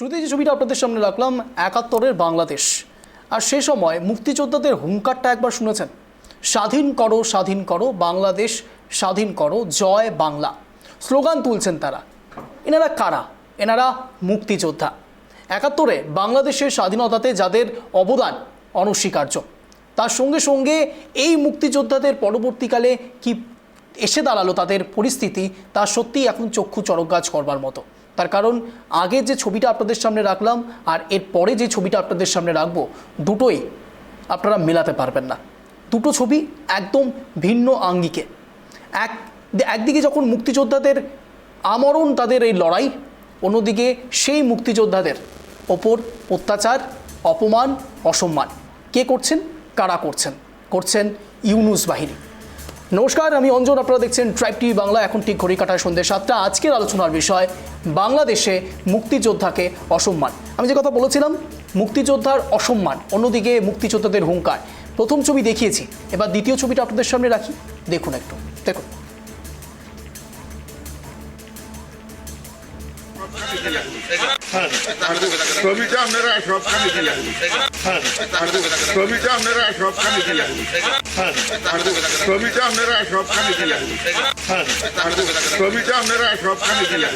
শুরুতে যে ছবিটা আপনাদের সামনে রাখলাম ৭১-এর বাংলাদেশ। আর সে সময় মুক্তিযোদ্ধাদের হুঙ্কারটা একবার শুনেছেন, স্বাধীন করো বাংলাদেশ, স্বাধীন করো, জয় বাংলা স্লোগান তুলছেন তারা। এনারা কারা? এনারা মুক্তিযোদ্ধা। ৭১-এ বাংলাদেশের স্বাধীনতাতে যাদের অবদান অনস্বীকার্য, তার সঙ্গে সঙ্গে এই মুক্তিযোদ্ধাদের পরবর্তীকালে কি এসে দাঁড়ালো তাদের পরিস্থিতি, তা সত্যিই এখন চক্ষু চড়কগাছ করবার মতো। তার কারণ আগে যে ছবিটা আপনাদের সামনে রাখলাম আর এর পরে যে ছবিটা আপনাদের সামনে রাখবো, দুটোই আপনারা মেলাতে পারবেন না। দুটো ছবি একদম ভিন্ন আঙ্গিকে। একদিকে যখন মুক্তিযোদ্ধাদের আমরণ, তাদের এই লড়াই, অন্যদিকে সেই মুক্তিযোদ্ধাদের ওপর অত্যাচার, অপমান, অসম্মান কে করছেন? কারা করছেন ইউনূস বাহিনী। নমস্কার, আমি অঞ্জন, আপনারা দেখছেন ট্রাইব টিভি বাংলা। এখন ঠিক ঘড়ি কাটায় সন্ধ্যে 7টা। আজকের আলোচনার বিষয় বাংলাদেশে মুক্তিযোদ্ধাকে অসম্মান। আমি যে কথা বলেছিলাম, মুক্তিযোদ্ধার অসম্মান, অন্যদিকে মুক্তিযোদ্ধাদের হুঙ্কার। প্রথম ছবি দেখিয়েছি, এবার দ্বিতীয় ছবিটা আপনাদের সামনে রাখি, দেখুন একটু, দেখুন। ছবিটা আপনারা সবখানে দিলেন, ছবিটা আপনারা সবখানে দিলেন, ছবিটা আপনারা সবখানে দিলেন, ছবিটা আপনারা সবখানে দিলেন,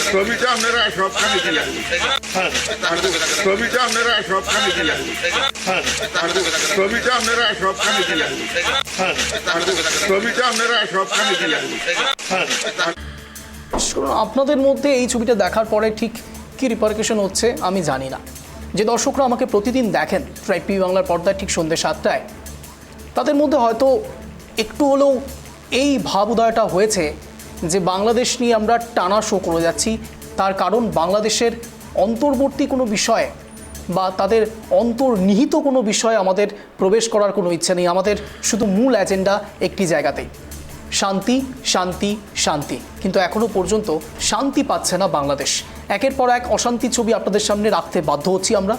ছবিটা আপনারা সবখানে দিলেন, ছবিটা আপনারা সবখানে দিলেন, ছবিটা আপনারা সবখানে দিলেন, ছবিটা আপনারা সবখানে দিলেন। আপনাদের মধ্যে এই ছবিটা দেখার পরে ঠিক কী রিপারকেশন হচ্ছে আমি জানি না। যে দর্শকরা আমাকে প্রতিদিন দেখেন ট্রাইব টিভি বাংলার পর্দায় ঠিক সন্ধ্যে 7টায়, তাদের মধ্যে হয়তো একটু হলেও এই ভাব উদয়টা হয়েছে যে বাংলাদেশ নিয়ে আমরা টানা শো করে যাচ্ছি। তার কারণ বাংলাদেশের অন্তর্বর্তী কোনো বিষয়ে বা তাদের অন্তর্নিহিত কোনো বিষয়ে আমাদের প্রবেশ করার কোনো ইচ্ছে নেই। আমাদের শুধু মূল এজেন্ডা একটি জায়গাতেই, শান্তি, শান্তি, শান্তি। কিন্তু এখনও পর্যন্ত শান্তি পাচ্ছে না বাংলাদেশ। একের পর এক অশান্তি ছবি আপনাদের সামনে রাখতে বাধ্য হচ্ছি আমরা।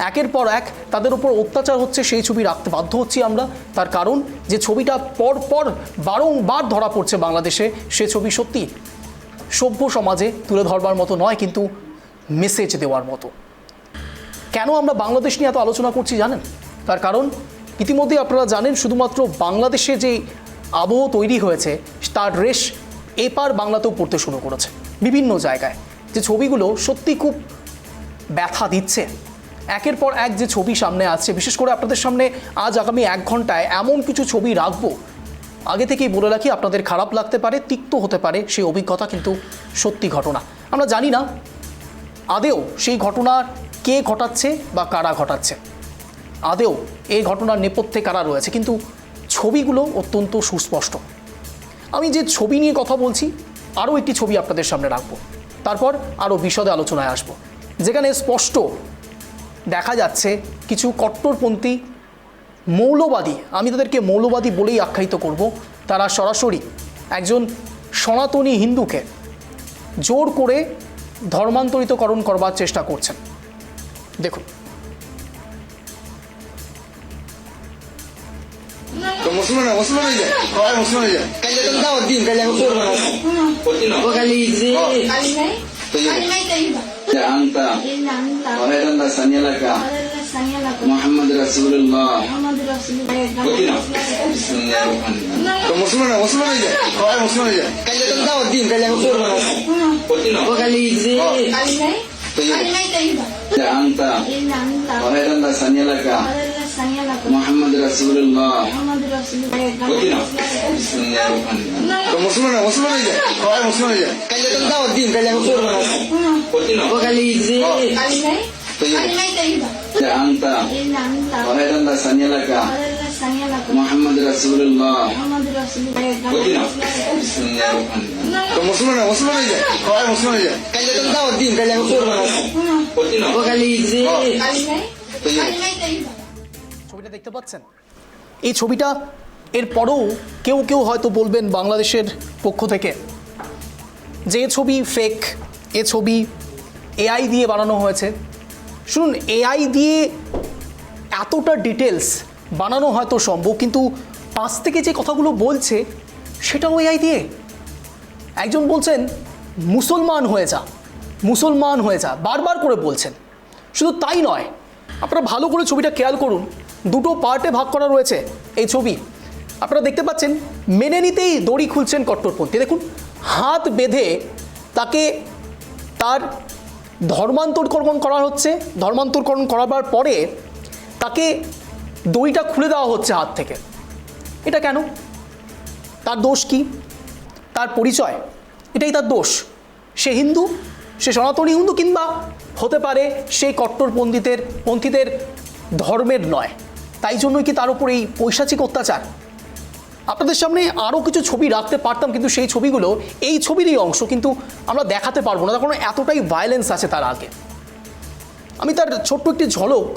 একের পর এক তাদের উপর অত্যাচার হচ্ছে, সেই ছবি রাখতে বাধ্য হচ্ছি আমরা। তার কারণ যে ছবিটা পর বারংবার ধরা পড়ছে বাংলাদেশে, সে ছবি সত্যি সভ্য সমাজে তুলে ধরবার মতো নয়, কিন্তু মেসেজ দেওয়ার মতো। কেন আমরা বাংলাদেশ নিয়ে এত আলোচনা করছি জানেন? তার কারণ ইতিমধ্যেই আপনারা জানেন, শুধুমাত্র বাংলাদেশে যে আবহ তৈরি হয়েছে তার রেশ এপার বাংলাতেও পড়তে শুরু করেছে বিভিন্ন জায়গায়। যে ছবিগুলো সত্যি খুব ব্যথা দিচ্ছে। একের পর এক যে ছবি সামনে আসছে, বিশেষ করে আপনাদের সামনে আজ আগামী 1 ঘন্টায় এমন কিছু ছবি রাখবো, আগে থেকেই বলে রাখি আপনাদের খারাপ লাগতে পারে, তিক্ত হতে পারে সেই অভিজ্ঞতা, কিন্তু সত্যি ঘটনা। আমরা জানি না আদেও সেই ঘটনার কে ঘটাচ্ছে বা কারা ঘটাচ্ছে, আদেও এই ঘটনার নেপথ্যে কারা রয়েছে, কিন্তু ছবিগুলো অত্যন্ত সুস্পষ্ট। আমি যে ছবি নিয়ে কথা বলছি, আরও একটি ছবি আপনাদের সামনে রাখবো, তারপর আরও বিশদে আলোচনায় আসব, যেখানে স্পষ্ট দেখা যাচ্ছে কিছু কট্টরপন্থী মৌলবাদী, আমি তাদেরকে মৌলবাদী বলেই আখ্যায়িত করব, তারা সরাসরি একজন সনাতনী হিন্দুকে জোর করে ধর্মান্তরিতকরণ করবার চেষ্টা করছেন। দেখুন। মুসলমান হয়ে যায়, সবাই মুসলমান হয়ে যায়। কালে তুমি দাও দিন, কালে আমি করবো না। ও কালি যে anta wahai saniyalaka Muhammad Rasulullah. তো মুসলমান হয়ে যায়, সবাই মুসলমান হয়ে যায়। কালে তুমি দাও দিন, কালে আমি করবো না। ও কালি যে anta wahai saniyalaka Muhammad Rasulullah. তো মুসলমান হয়ে যায়, সবাই মুসলমান হয়ে যায়। কালে তুমি দাও দিন, কালে আমি করবো না। ও কালি যে anta wahai saniyalaka Muhammad Rasulullah. তো মুসলমান হয়ে যায়, সবাই মুসলমান হয়ে যায়। কালে তুমি দাও দিন, কালে আমি করবো না। ও কালি যে ছবিটা দেখতে পাচ্ছেন? এই ছবিটা এরপরেও কেউ হয়তো বলবেন বাংলাদেশের পক্ষ থেকে যে ছবি ফেক, এ ছবি এআই দিয়ে বানানো হয়েছে। শুনুন, এআই দিয়ে এতটা ডিটেলস বানানো হয়তো সম্ভব, কিন্তু পাশ থেকে যে কথাগুলো বলছে সেটাও এআই দিয়ে। একজন বলছেন মুসলমান হয়ে যা, মুসলমান হয়ে যা, বারবার করে বলছেন। শুধু তাই নয়, আপনারা ভালো করে ছবিটা খেয়াল করুন, দুটো পার্টে ভাগ করা রয়েছে এই ছবি। আপনারা দেখতে পাচ্ছেন মেনে নিতেই দড়ি খুলছেন কট্টরপন্থী। দেখুন, হাত বেঁধে তাকে তার ধর্মান্তরকরণ করা হচ্ছে। ধর্মান্তরকরণ করাবার পরে তাকে দড়িটা খুলে দেওয়া হচ্ছে হাত থেকে। এটা কেন? তার দোষ কি? তার পরিচয়, এটাই তার দোষ। সে হিন্দু, সে সনাতনী হিন্দু, কিংবা হতে পারে সেই কট্টরপন্থীদের ধর্মের নয়। তাই জন্যই কি তার উপর এই পৈশাচিক অত্যাচার? আপনাদের সামনে আরও কিছু ছবি রাখতে পারতাম, কিন্তু সেই ছবিগুলো এই ছবিরই অংশ, কিন্তু আমরা দেখাতে পারবো না, কারণ এতটাই ভায়োলেন্স আছে তার আগে। আমি তার ছোট্ট একটি ঝলক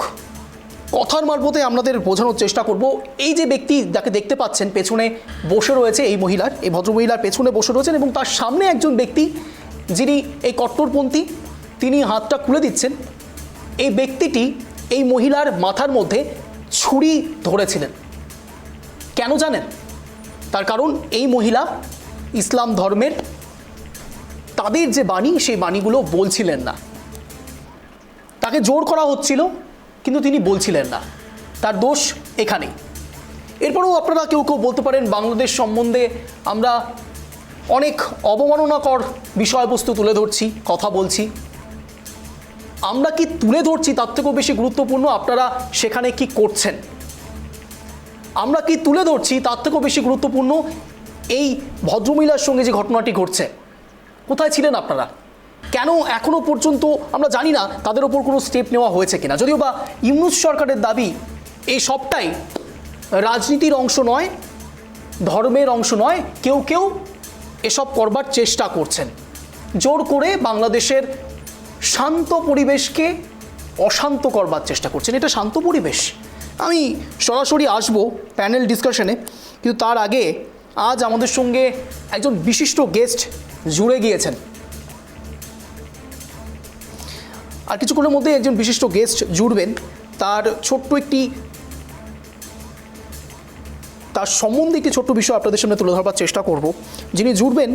কথার মারফতে আপনাদের বোঝানোর চেষ্টা করব। এই যে ব্যক্তি যাকে দেখতে পাচ্ছেন পেছনে বসে রয়েছে, এই ভদ্রমহিলার পেছনে বসে রয়েছেন, এবং তার সামনে একজন ব্যক্তি যিনি এই কট্টরপন্থী, তিনি হাতটা খুলে দিচ্ছেন। এই ব্যক্তিটি এই মহিলার মাথার মধ্যে ছুরি ধরেছিলেন। কেন জানেন? তার কারণ এই মহিলা ইসলাম ধর্মের তাদের যে বাণী, সেই বাণীগুলো বলছিলেন না। তাকে জোর করা হচ্ছিল, কিন্তু তিনি বলছিলেন না। তার দোষ এখানেই। এরপরেও আপনারা কেউ কেউ বলতে পারেন বাংলাদেশ সম্বন্ধে আমরা অনেক অবমাননাকর বিষয়বস্তু তুলে ধরছি, কথা বলছি। আমরা কি তুলে ধরছি তার থেকেও বেশি গুরুত্বপূর্ণ আপনারা সেখানে কি করছেন। আমরা কি তুলে ধরছি তার থেকেও বেশি গুরুত্বপূর্ণ এই ভদ্রমহিলার সঙ্গে যে ঘটনাটি ঘটছে, কোথায় ছিলেন আপনারা? কেন এখনও পর্যন্ত আমরা জানি না তাদের ওপর কোনো স্টেপ নেওয়া হয়েছে কিনা। যদিও বা ইউনূস সরকারের দাবি এই সবটাই রাজনীতির অংশ নয়, ধর্মের অংশ নয়, কেউ কেউ এসব করবার চেষ্টা করছেন, জোর করে বাংলাদেশের শান্ত পরিবেশকে অশান্ত করবার চেষ্টা করছেন। এটা শান্ত পরিবেশ? আমি সরাসরি আসব প্যানেল ডিসকাশনে, কিন্তু তার আগে আজ আমাদের সঙ্গে একজন বিশিষ্ট গেস্ট জুড়ে গিয়েছেন। আর কিছুক্ষণের মধ্যে একজন বিশিষ্ট গেস্ট জুড়বেন। তার সম্বন্ধে একটি ছোট্ট বিষয় আপনাদের সামনে তুলে ধরবার চেষ্টা করব। যিনি জুড়বেন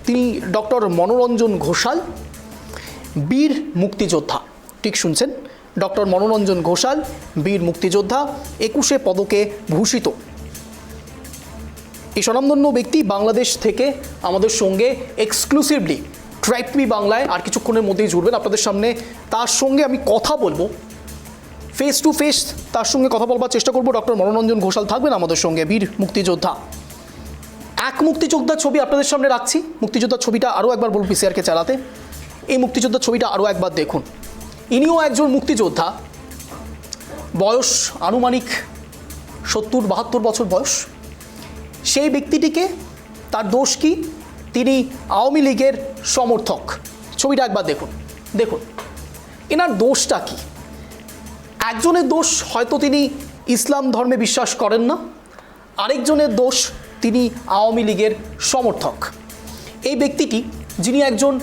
তিনি ডক্টর মনোরঞ্জন ঘোষাল, বীর মুক্তিযোদ্ধা। ঠিক শুনছেন, ডক্টর মনোরঞ্জন ঘোষাল, বীর মুক্তিযোদ্ধা, 21 পদকে ভূষিত। এই স্বনামধন্য ব্যক্তি বাংলাদেশ থেকে আমাদের সঙ্গে এক্সক্লুসিভলি ট্রাইব টিভি বাংলায় আর কিছুক্ষণের মধ্যেই জুড়বেন আপনাদের সামনে। তার সঙ্গে আমি কথা বলবো, ফেস টু ফেস তার সঙ্গে কথা বলবার চেষ্টা করব। ডক্টর মনোরঞ্জন ঘোষাল থাকবেন আমাদের সঙ্গে, বীর মুক্তিযোদ্ধা। এক মুক্তিযোদ্ধার ছবি আপনাদের সামনে রাখছি। মুক্তিযোদ্ধার ছবিটা আরও একবার বলব পিসিআরকে চালাতে। এই মুক্তিযোদ্ধার ছবিটা আরও একবার দেখুন। ইনিও একজন মুক্তিযোদ্ধা, বয়স আনুমানিক 70-72 বছর বয়স। সেই ব্যক্তিটিকে তার দোষ কি? তিনি আওয়ামী লীগের সমর্থক। ছবিটা একবার দেখুন এনার দোষটা কি? একজনের দোষ হয়তো তিনি ইসলাম ধর্মে বিশ্বাস করেন না, আরেকজনের দোষ তিনি আওয়ামী লীগের সমর্থক। এই ব্যক্তিটি যিনি একজন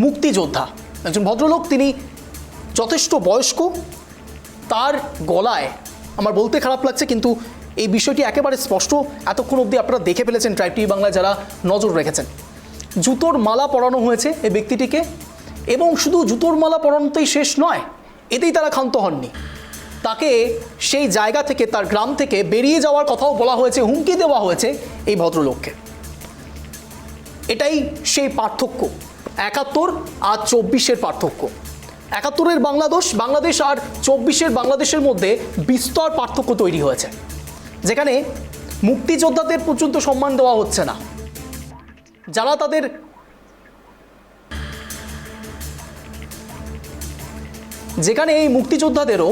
মুক্তিযোদ্ধা, একজন ভদ্রলোক, তিনি যথেষ্ট বয়স্ক। তার গলায়, আমার বলতে খারাপ লাগছে কিন্তু এই বিষয়টি একেবারে স্পষ্ট, এতক্ষণ অবধি আপনারা দেখে ফেলেছেন ট্রাইব টিভি বাংলায় যারা নজর রেখেছেন। জুতোর মালা পরানো হয়েছে এই ব্যক্তিটিকে, এবং শুধু জুতোর মালা পরানোতেই শেষ নয়, এতেই তারা ক্ষান্ত হননি। তাকে সেই জায়গা থেকে, তার গ্রাম থেকে বেরিয়ে যাওয়ার কথাও বলা হয়েছে, হুমকি দেওয়া হয়েছে এই ভদ্রলোককে। এটাই সেই পার্থক্য, 71 আর 24-এর পার্থক্য। 71-এর বাংলাদেশ আর 24-এর বাংলাদেশের মধ্যে বিস্তর পার্থক্য তৈরি হয়েছে, যেখানে মুক্তিযোদ্ধাদের পর্যন্ত সম্মান দেওয়া হচ্ছে না, যারা তাদের যেখানে এই মুক্তিযোদ্ধাদেরও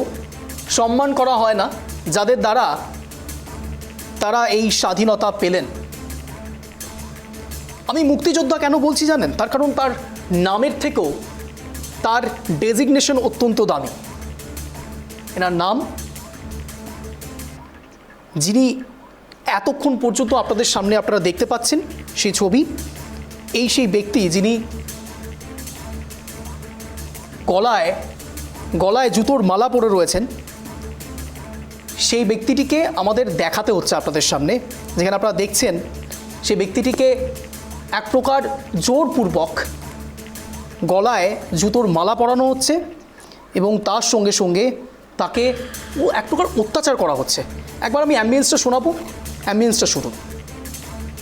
সম্মান করা হয় না, যাদের দ্বারা তারা এই স্বাধীনতা পেলেন। আমি মুক্তিযোদ্ধা কেন বলছি জানেন? তার কারণ তার নামের থেকেও তার ডেজিগনেশন অত্যন্ত দামি। এনার নাম, যিনি এতক্ষণ পর্যন্ত আপনাদের সামনে আপনারা দেখতে পাচ্ছেন সেই ছবি, সেই ব্যক্তি যিনি গলায় জুতোর মালা পরে রয়েছেন, সেই ব্যক্তিটিকে আমাদের দেখাতে হচ্ছে আপনাদের সামনে। যেখানে আপনারা দেখছেন সেই ব্যক্তিটিকে এক প্রকার জোরপূর্বক গলায় জুতোর মালা পরানো হচ্ছে এবং তার সঙ্গে সঙ্গে তাকে এক প্রকার অত্যাচার করা হচ্ছে। একবার আমি অ্যাম্বিয়েন্সটা শোনাবো, অ্যাম্বিয়েন্সটা শুনুন।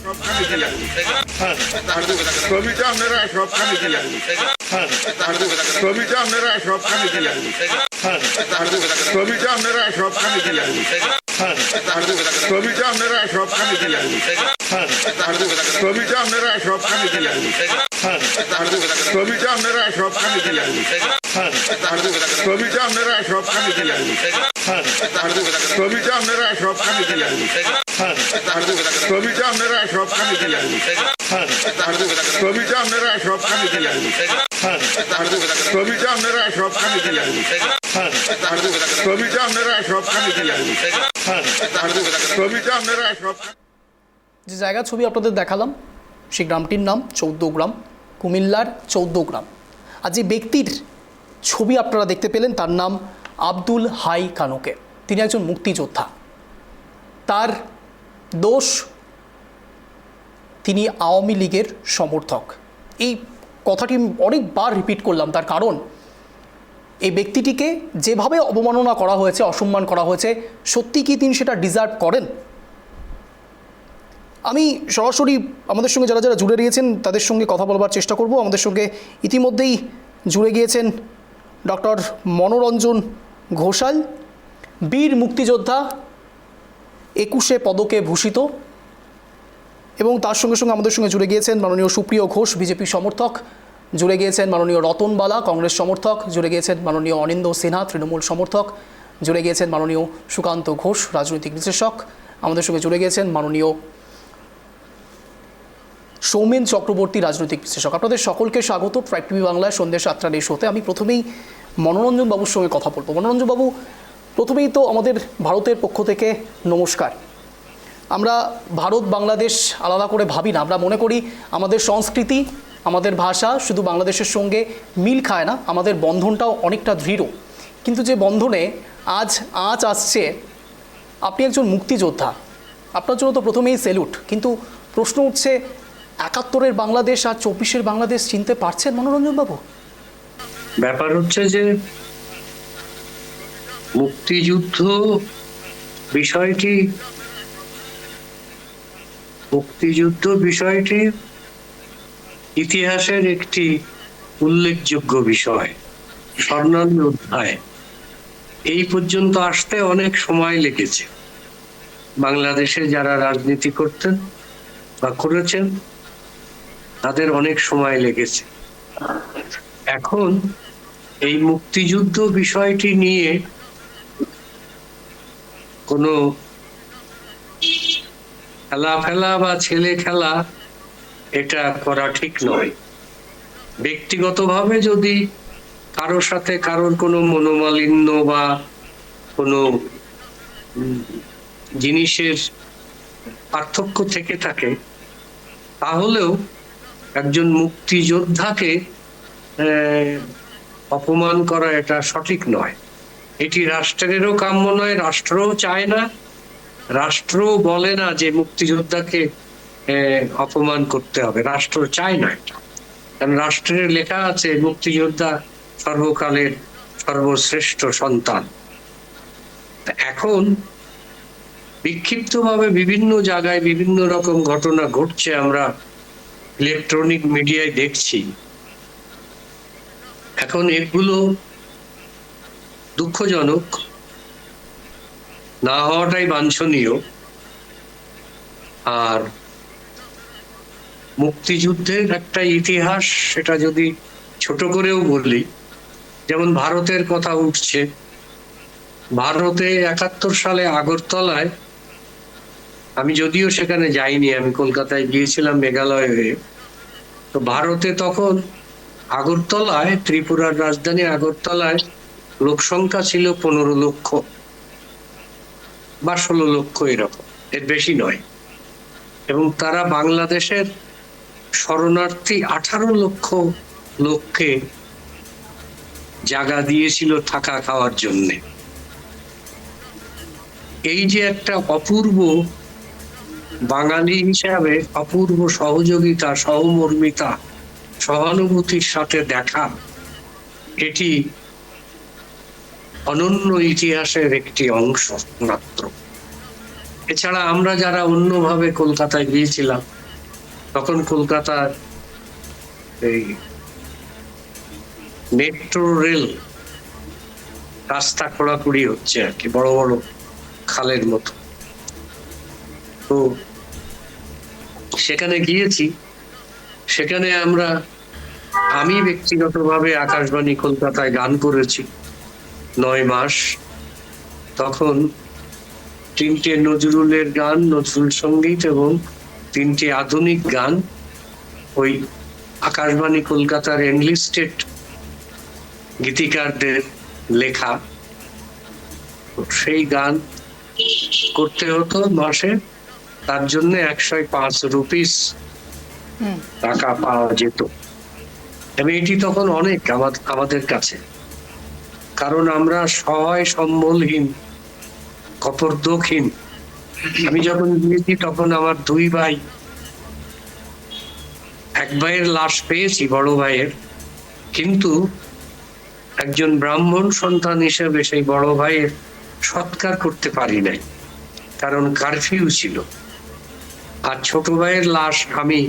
সবখানে দিয়ে আসবে। ছবিটা আপনারা সবখানে দিয়ে আসবে। ছবিটা আপনারা সবখানে দিয়ে আসবে। ছবিটা আপনারা সবখানে দিয়ে আসবে। ছবিটা আপনারা সবখানে দিয়ে আসবে। ছবিটা আপনারা সবখানে দিয়ে আসবে। ছবিটা আপনারা সবখানে দিয়ে আসবে। ছবিটা আপনারা সবখানে দিয়ে আসবে। ছবিটা আপনারা সবখানে দিয়ে আসবে। ছবিটা আপনারা সবখানে দিয়ে আসবে। ছবিটা আপনারা সবখানে দিয়ে আসবে। ছবিটা আপনারা সবখানে দিয়ে আসবে। ছবিটা আপনারা সবখানে দিয়ে আসবে। ছবিটা আপনারা সবখানে। যে জায়গার ছবি আপনাদের দেখালাম সেই গ্রামটির নাম 14 গ্রাম, কুমিল্লার 14 গ্রাম। আর যে ব্যক্তির ছবি আপনারা দেখতে পেলেন তার নাম আব্দুল হাই কানুকে। তিনি একজন মুক্তিযোদ্ধা। তার দোষ, তিনি আওয়ামী লীগের সমর্থক। এই কথাটি অনেকবার রিপিট করলাম, তার কারণ এই ব্যক্তিটিকে যেভাবে অবমাননা করা হয়েছে, অসম্মান করা হয়েছে, সত্যি কি তিনি সেটা ডিজার্ভ করেন? আমি সরাসরি আমাদের সঙ্গে যারা যারা জুড়ে গিয়েছেন তাদের সঙ্গে কথা বলবার চেষ্টা করব। আমাদের সঙ্গে ইতিমধ্যেই জুড়ে গিয়েছেন ডক্টর মনোরঞ্জন ঘোষাল, বীর মুক্তিযোদ্ধা, 21 পদকে ভূষিত, এবং তার সঙ্গে সঙ্গে আমাদের সঙ্গে জুড়ে গিয়েছেন মাননীয় সুপ্রিয় ঘোষ, বিজেপি সমর্থক, জুড়ে গিয়েছেন মাননীয় রতন বালা, কংগ্রেস সমর্থক, জুড়ে গিয়েছেন মাননীয় অনিন্দ সিনহা, তৃণমূল সমর্থক, জুড়ে গিয়েছেন মাননীয় সুকান্ত ঘোষ, রাজনৈতিক বিশ্লেষক, আমাদের সঙ্গে জুড়ে গিয়েছেন মাননীয় সৌমেন চক্রবর্তী, রাজনৈতিক বিশ্লেষক। আপনাদের সকলকে স্বাগত ট্রাইব টিভি বাংলায় সন্ধ্যে 7টার এই শোতে। আমি প্রথমেই মনোরঞ্জন বাবুর সঙ্গে কথা বলবো। মনোরঞ্জন বাবু, প্রথমেই তো আমাদের ভারতের পক্ষ থেকে নমস্কার। আমরা ভারত বাংলাদেশ আলাদা করে ভাবি না, আমরা মনে করি আমাদের সংস্কৃতি, আমাদের ভাষা শুধু বাংলাদেশের সঙ্গে মিল খায় না, আমাদের বন্ধনটাও অনেকটা দৃঢ়। কিন্তু যে বন্ধনে আজ আসছে, আপনি একজন মুক্তিযোদ্ধা, আপনার জন্য তো প্রথমেই স্যালুট। কিন্তু প্রশ্ন উঠছে, 71-এর বাংলাদেশ আর 24-এর বাংলাদেশ চিনতে পারছেন মনোরঞ্জন বাবু? ব্যাপার হচ্ছে যে মুক্তিযুদ্ধ বিষয়টি ইতিহাসের একটি উল্লেখযোগ্য বিষয়, স্বর্ণালী অধ্যায়। এই পর্যন্ত আসতে অনেক সময় লেগেছে। বাংলাদেশে যারা রাজনীতি করতেন বা করেছেন তাদের অনেক সময় লেগেছে। এখন এই মুক্তিযুদ্ধ বিষয়টি নিয়ে কোনো খেলা বা ছেলে খেলা এটা করা ঠিক নয়। ব্যক্তিগতভাবে যদি কারোর সাথে কারোর কোনো মনোমালিন্য বা কোনো জিনিসের পার্থক্য থেকে থাকে, তাহলেও একজন মুক্তিযোদ্ধাকে অপমান করা এটা সঠিক নয়। এটি রাষ্ট্রেরও কাম্য নয়, রাষ্ট্রও চায় না, রাষ্ট্রও বলে না যে মুক্তিযোদ্ধাকে অপমান করতে হবে, রাষ্ট্র চায় না এটা। কারণ রাষ্ট্রের লেখা আছে মুক্তিযোদ্ধা সর্বকালের সর্বশ্রেষ্ঠ সন্তান। এখন বিক্ষিপ্তভাবে বিভিন্ন জায়গায় বিভিন্ন রকম ঘটনা ঘটছে, আমরা ইলেকট্রনিক মিডিয়ায় দেখছি। এখন এগুলো দুঃখজনক, না হওয়াটাই বাঞ্ছনীয়। আর মুক্তিযুদ্ধের একটা ইতিহাস, সেটা যদি ছোট করেও বলি, যেমন ভারতের কথা উঠছে, ভারতে 71 সালে আগরতলায়, আমি যদিও সেখানে যাইনি, আমি কলকাতায় গিয়েছিলাম মেঘালয় হয়ে। তো ভারতে তখন আগরতলায়, ত্রিপুরার রাজধানী আগরতলায় লোক সংখ্যা ছিল 15 লক্ষ বা 16 লক্ষ, এরকম, এর বেশি নয়। এবং তারা বাংলাদেশের শরণার্থী 18 লক্ষ লোককে জায়গা দিয়েছিল থাকা খাওয়ার জন্যে। এই যে একটা অপূর্ব বাঙালি হিসাবে অপূর্ব সহযোগিতা, সহমর্মিতা, সহানুভূতির সাথে দেখা, এটি অনন্য ইতিহাসের একটি অংশ মাত্র। এছাড়া আমরা যারা অন্যভাবে কলকাতায় গিয়েছিলাম, তখন কলকাতার এই মেট্রো রেল রাস্তা খোঁড়াখুড়ি হচ্ছে আর কি, বড় বড় খালের মতো। তো সেখানে গিয়েছি, সেখানে আমি ব্যক্তিগতভাবে আকাশবাণী কলকাতায় গান করেছি 9 মাস। তখন 3টে নজরুলের গান, নজরুল সঙ্গীত এবং 3টে আধুনিক গান ওই আকাশবাণী কলকাতার এনলিস্টেড গীতিকারদের লেখা। সেই গান করতে হতো মাসে, তার জন্য 105 রুপিস টাকা পাওয়া যেত। এবং এটি তখন অনেক আমাদের কাছে, কারণ আমরা সহায় সম্বলহীন, কপর্দকহীন। আমি যখন গিয়েছি তখন আমার 2 ভাই, এক ভাইয়ের লাশ পেয়েছি, বড় ভাইয়ের, কিন্তু একজন ব্রাহ্মণ সন্তান হিসেবে সেই বড় ভাইয়ের সৎকার করতে পারি নাই, কারণ কারফিউ ছিল। আর ছোট ভাইয়ের লাশ আমি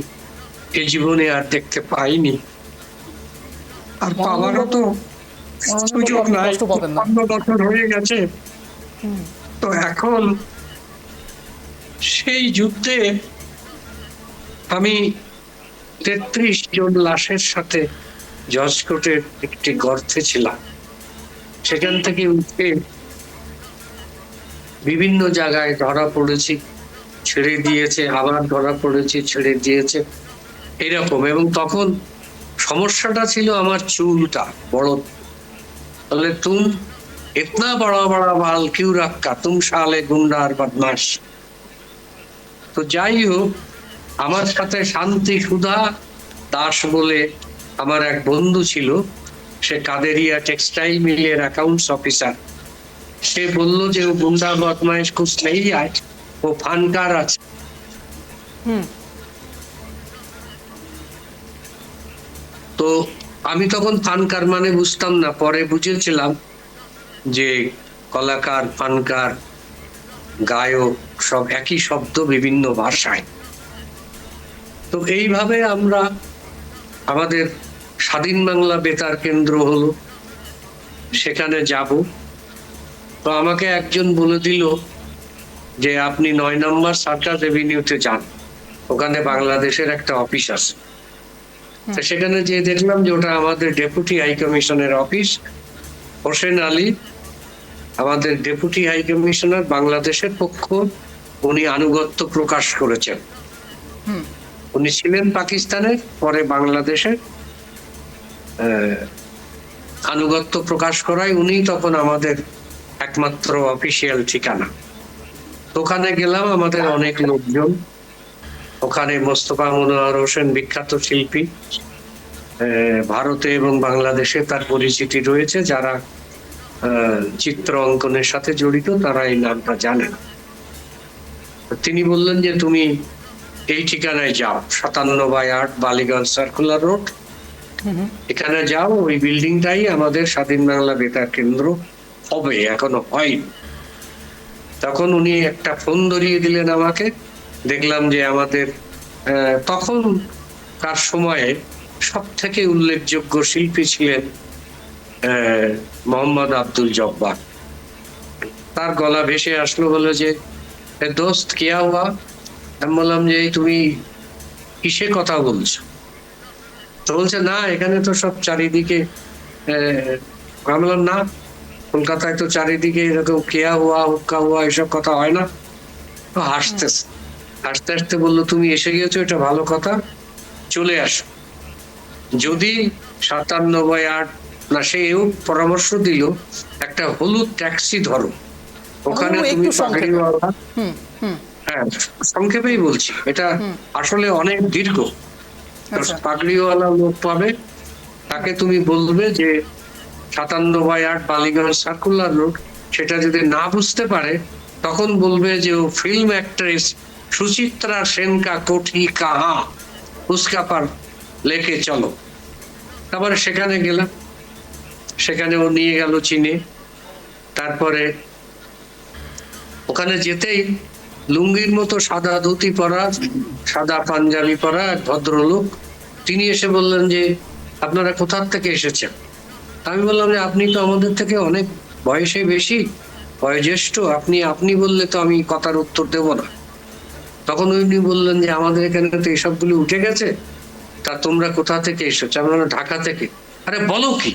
এ জীবনে আর দেখতে পাইনি, আর পাওয়ারও তো সুযোগ নাই। 15 বছর হয়ে গেছে। তো এখন সেই যুদ্ধে আমি 33 জন লাশের সাথে জজকোটের একটি গর্তে ছিলাম। সেখান থেকে উঠে বিভিন্ন জায়গায় ধরা পড়েছি, ছেড়ে দিয়েছে, আবার ধরা পড়েছি, ছেড়ে দিয়েছে, এরকম। এবং তখন সমস্যাটা ছিল আমার চুলটা বড়। বলে, তুম ইতনা বড়া বড়া বাল কিউ রাখা, তুম সালে গুন্ডা আর বদমাশ। তো যাই হোক, আমার সাথে শান্তি সুধা দাস বলে আমার এক বন্ধু ছিল, সে কাদেরিয়া টেক্সটাইল মিলের অ্যাকাউন্টস অফিসার। সে বলল যে ও গুন্ডা বদমাইশ কুছ নেই আজ, ও ফানকার আছে। তো আমি তখন ফানকার মানে বুঝতাম না, পরে বুঝেছিলাম যে কলাকার, ফানকার, গায়ক সব একই শব্দ বিভিন্ন ভাষায়। তো এইভাবে আমরা, আমাদের স্বাধীন বাংলা বেতার কেন্দ্র হলো, সেখানে যাব। তো আমাকে একজন বলে দিল যে আপনি 9 নম্বর সার্কাস এভিনিউতে যান, ওখানে বাংলাদেশের একটা অফিস আছে। তো সেখানে যে দেখলাম যে ওটা আমাদের ডেপুটি হাই কমিশনের অফিস। হোসেন আলী আমাদের ডেপুটি হাই কমিশনার বাংলাদেশের পক্ষ, উনি আনুগত্য প্রকাশ করেছেন। উনি ছিলেন পাকিস্তানের, পরে বাংলাদেশের আনুগত্য প্রকাশ করায় উনি তখন আমাদের একমাত্র অফিসিয়াল ঠিকানা। ওখানে গেলাম, আমাদের অনেক লোকজন। ওখানে মোস্তফা মনোয়ার হোসেন, বিখ্যাত শিল্পী, ভারতে এবং বাংলাদেশে তার পরিচিতি রয়েছে। যারা চিত্র অঙ্কনের সাথে জড়িত তারা এই নামটা জানেন। তিনি বললেন যে তুমি এই ঠিকানায় যাও, 57/8 বালিগঞ্জ সার্কুলার রোড, এখানে যাও। ওই বিল্ডিংটাই আমাদের স্বাধীন বাংলা বেতার কেন্দ্র হবে, এখনো হয়নি। তখন উনি একটা ফোন ধরিয়ে দিলেন আমাকে। দেখলাম যে আমাদের তখনকার সময়ে সব থেকে উল্লেখযোগ্য শিল্পী ছিলেন মোহাম্মদ আব্দুল জব্বার। তার গলা ভেসে আসলো, বলে যে দোস্ত কিয়া হুয়া। আমি বললাম যে তুমি কিসে কথা বলছো? তো বলছে না, এখানে তো সব চারিদিকে। আমি বললাম না, কলকাতায় তো চারিদিকে এরকম কেয়া হুয়া, হুক্কা হুয়া, এসব কথা হয় না। তো হাসতেছে, হাসতে হাসতে বললো, তুমি এসে গেছো, এটা ভালো কথা, চলে আসো। যদি 57/8 না, সেও পরামর্শ দিল একটা হলুদ ট্যাক্সি ধরো, ওখানে তুমি পাগড়িওয়ালা। হ্যাঁ, সংক্ষেপেই বলছি, এটা আসলে অনেক দীর্ঘ। পাগড়িওয়ালা লোক পাবে, তাকে তুমি বলবে যে 57/8 বালিগঞ্জ সার্কুলার রোড। সেটা যদি না বুঝতে পারে, তখন বলবে যে ও ফিল্ম অ্যাক্ট্রেস সুচিত্রা সেন কা কোঠি কাহা, উসকা পার লেকে চলো। তারপরে সেখানে গেলাম, সেখানে ও নিয়ে গেল চীনে। তারপরে ওখানে যেতেই লুঙ্গির মতো সাদা ধুতি পরা, সাদা পাঞ্জাবি পরা এক ভদ্রলোক, তিনি এসে বললেন যে আপনারা কোথা থেকে এসেছেন। আমি বললাম যে আপনি তো আমাদের থেকে অনেক বয়সে বেশি, বয়োজ্যেষ্ঠ, আপনি আপনি বললে তো আমি কথার উত্তর দেব না। তখন উনি বললেন যে আমাদের এখানে তো এসবগুলো উঠে গেছে, তা তোমরা কোথা থেকে এসেছো? আমরা ঢাকা থেকে। আরে বলো কি?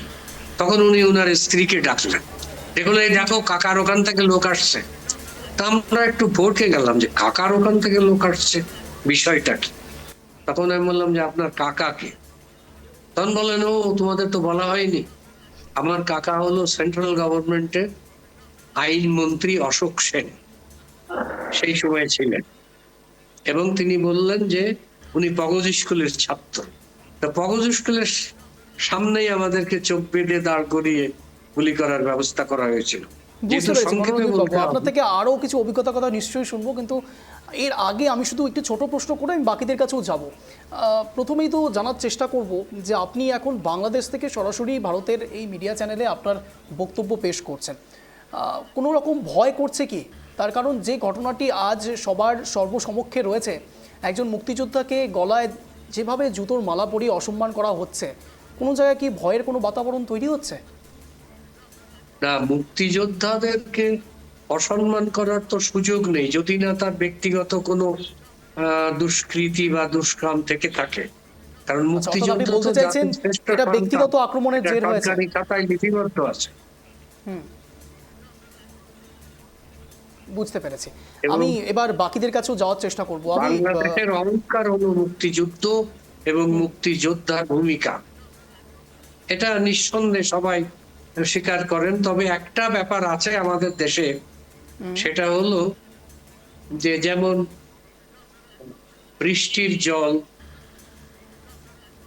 তখন উনি ওনার স্ত্রীকে ডাকলেন, দেখলো এই দেখো কাকার ওখান থেকে লোক আসছে। তা আমরা একটু ভরকে গেলাম যে কাকার ওখান থেকে লোক আসছে, বিষয়টা কি? তখন আমি বললাম যে আপনার কাকা কে? তখন বললেন ও তোমাদের তো বলা হয়নি, আমার কাকা হলো সেন্ট্রাল গভর্নমেন্টের আইনমন্ত্রী অশোক সেন, সেই সময় ছিলেন। এবং তিনি বললেন যে উনি পগজ স্কুলের ছাত্র। তা পগজ স্কুলের সামনেই আমাদেরকে চোখ বেঁধে দাঁড় করিয়ে গুলি করার ব্যবস্থা করা হয়েছিল। বুঝতে যেহেতু পেরেছি সংক্ষেপে মনোরঞ্জন বলতে বাবু, আপনার হবে, থেকে আরও কিছু অভিজ্ঞতার কথা নিশ্চয়ই শুনবো, কিন্তু এর আগে আমি শুধু একটি ছোট প্রশ্ন করে আমি বাকিদের কাছেও যাব। প্রথমেই তো জানার চেষ্টা করব যে আপনি এখন বাংলাদেশ থেকে সরাসরি ভারতের এই মিডিয়া চ্যানেলে আপনার বক্তব্য পেশ করছেন, কোনো রকম ভয় করছে কি? তার কারণ যে ঘটনাটি আজ সবার সর্বসমক্ষে রয়েছে, একজন মুক্তিযোদ্ধাকে গলায় যেভাবে জুতোর মালা পরিয়ে অসম্মান করা হচ্ছে, কোনো জায়গায় কি ভয়ের কোনো বাতাবরণ তৈরি হচ্ছে? না, মুক্তিযোদ্ধাদেরকে অসম্মান করার তো সুযোগ নেই, যদি না তার ব্যক্তিগত কোনো দুষ্কৃতি বা দুষ্কর্ম থেকে থাকে। কারণ আচ্ছা, অর্থাৎ আপনি মুক্তিযোদ্ধা বলতে তো চাইছেন জাতির শ্রেষ্ঠ এটা সন্তান, ব্যক্তিগত আক্রমণের এটা জের হয়েছে? সরকারি খাতায় লিপিবদ্ধ আছে। বুঝতে পেরেছি। এবং আমি এবার বাকিদের কাছেও যাওয়ার চেষ্টা করব। আমি বাংলাদেশের অহংকার হলো মুক্তিযুদ্ধ এবং মুক্তিযোদ্ধার ভূমিকা, এটা নিঃসন্দেহে সবাই স্বীকার করেন। তবে একটা ব্যাপার আছে আমাদের দেশে, সেটা হলো যে যেমন বৃষ্টির জল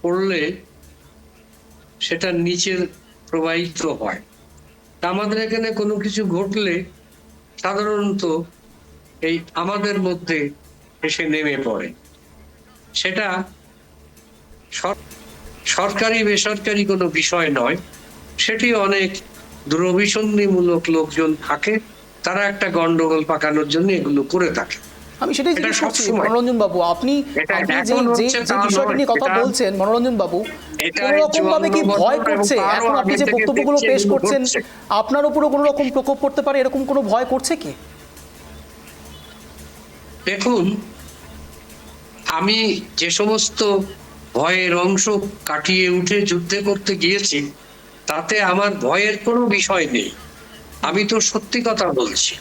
পড়লে সেটা নিচে প্রবাহিত হয়, তা আমাদের এখানে কোনো কিছু ঘটলে সাধারণত এই আমাদের মধ্যে এসে নেমে পড়ে। সেটা সরকারি বেসরকারি কোনো বিষয় নয়, সেটি অনেক দুরভিসন্ধিমূলক লোকজন থাকে, তারা একটা গন্ডগোল পাকানোর জন্য এগুলো করে থাকে। আমি সেটাই এটা জিজ্ঞেস করছি সবসময়। মনোরঞ্জন বাবু, আপনি এটা আপনি যে এখন যে হচ্ছে যে তা বিষয়টা নয়, নিয়ে কথা এটা- বলছেন মনোরঞ্জন বাবু, এটা কোনো রকম ভাবে কি 54 ভয় বছর করছে? এবং তারও এখন আপনি আগে যে থেকে বক্তব্যগুলো দেখছি পেশ এগুলো করছেন, ঘটছে। আপনার উপরও কোনো রকম প্রকোপ করতে পারে, এরকম কোনো ভয় করছে কি? দেখুন, আমি যে সমস্ত ভয়ের অংশ কাটিয়ে উঠে যুদ্ধে করতে গিয়েছি, তাতে আমার ভয়ের কোনো বিষয় নেই। আমি তো সত্যি কথা বলছি।